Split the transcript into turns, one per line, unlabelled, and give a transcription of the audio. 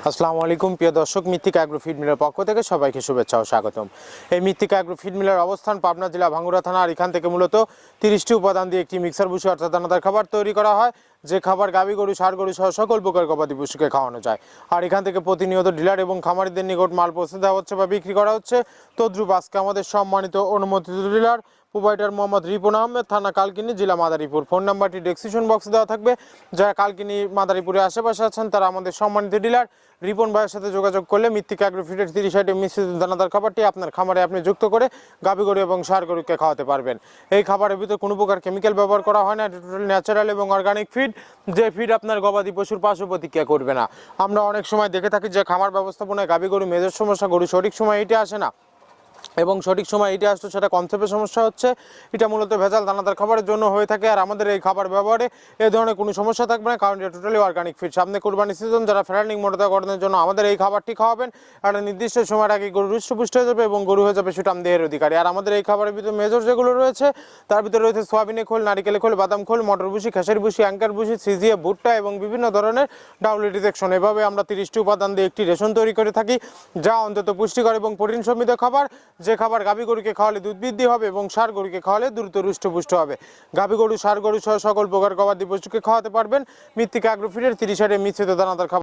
আসসালামু আলাইকুম প্রিয় দর্শক, মৃত্তিকা অ্যাগ্রো ফিড মিলের পক্ষ থেকে সবাইকে শুভেচ্ছা ও স্বাগতম। এই মৃত্তিকা অ্যাগ্রো ফিড মিলের অবস্থান পাবনা জেলা ভাঙ্গুড়া থানা। আর এখান থেকে মূলত 30টি উপাদান দিয়ে একটি মিক্সার ভুসি অর্থাৎ দানাদার খাবার তৈরি করা হয়, যে খাবার গাভী গরু ষাঁড় গরু সহ সকল প্রকার গবাদি পশুকে খাওয়ানো যায়। আর এখান থেকে প্রতিনিয়ত ডিলার এবং খামারিদের নিকট মাল পৌঁছে দেওয়া হচ্ছে বা বিক্রি করা হচ্ছে। তদ্রুপ আজকে আমাদের সম্মানিত অনুমোদিত ডিলার প্রোভাইডার মোহাম্মদ রিপন আহমেদ, থানা কালকিনি, জেলা মাদারীপুর। ফোন নাম্বারটি ডেসক্রিপশন বক্সে দেওয়া থাকবে। যারা কালকিনি মাদারীপুরের আশেপাশে আছেন তারা আমাদের সম্মানিত ডিলার রিপন ভাইয়ের সাথে যোগাযোগ করলে মৃত্তিকা অ্যাগ্রো ফিডের 30 আইটেম মিশ্রিত দানাদার খাবারটি আপনার খামারে আপনি যুক্ত করে গাভী গরু এবং ষাঁড় গরুকে খাওয়াতে পারবেন। এই খাবারের ভিতরে কোনো প্রকার কেমিক্যাল ব্যবহার করা হয় না, টোটাল ন্যাচারাল এবং অর্গানিক ফিড, যে ফিড আপনার গবাদি পশুর পার্শ্ব প্রতিক্রিয়া করবে না। আমরা অনেক সময় দেখে থাকি যে খামার ব্যবস্থাপনায় গাভী গরু মেজর সমস্যা, গরু সঠিক সময় এটি আসে না এবং সঠিক সময় এটি আসতো সেটা কনসেপ্টের সমস্যা হচ্ছে। এটা মূলত ভেজাল দানাদার খাবারের জন্য হয়ে থাকে। আর আমাদের এই খাবার ব্যবহারে এ ধরনের কোনো সমস্যা থাকবে না, কারণ এটা টোটালি অর্গানিক ফিড। সামনে কুরবানি সিজন, যারা ফ্যাটেনিং মোটাতাকরণের জন্য আমাদের এই খাবারটি খাওয়াবেন, একটা নির্দিষ্ট সময়ের আগে গরু হৃষ্টপুষ্ট হয়ে যাবে এবং গরু হয়ে যাবে সুঠাম দেহের অধিকারী। আর আমাদের এই খাবারের ভিতরে মেজর যেগুলো রয়েছে তার ভিতরে রয়েছে সোয়াবিনের খোল, নারিকেলের খোল, বাদাম খোল, মটর ভুসি, খেসারি ভুসি, অ্যাঙ্কার ভুসি, সিজিএ, ভুট্টা এবং বিভিন্ন ধরনের ডাউলি ডিটেকশন। এভাবে আমরা 30টি উপাদান দিয়ে একটি রেশন তৈরি করে থাকি, যা অন্তত পুষ্টিকর এবং প্রোটিন সমৃদ্ধ খাবার। যে খাবার গাভী গরুকে খাওয়ালে দুধ বৃদ্ধি হবে এবং ষাঁড় গরুকে খাওয়ালে দ্রুত হৃষ্টপুষ্ট হবে। গাভী গরু, ষাঁড় গরু সহ সকল প্রকার গবাদি পশুকে খাওয়াতে পারবেন মৃত্তিকা অ্যাগ্রো ফিডের 30 আইটেম মিশ্রিত দানাদার খাবার।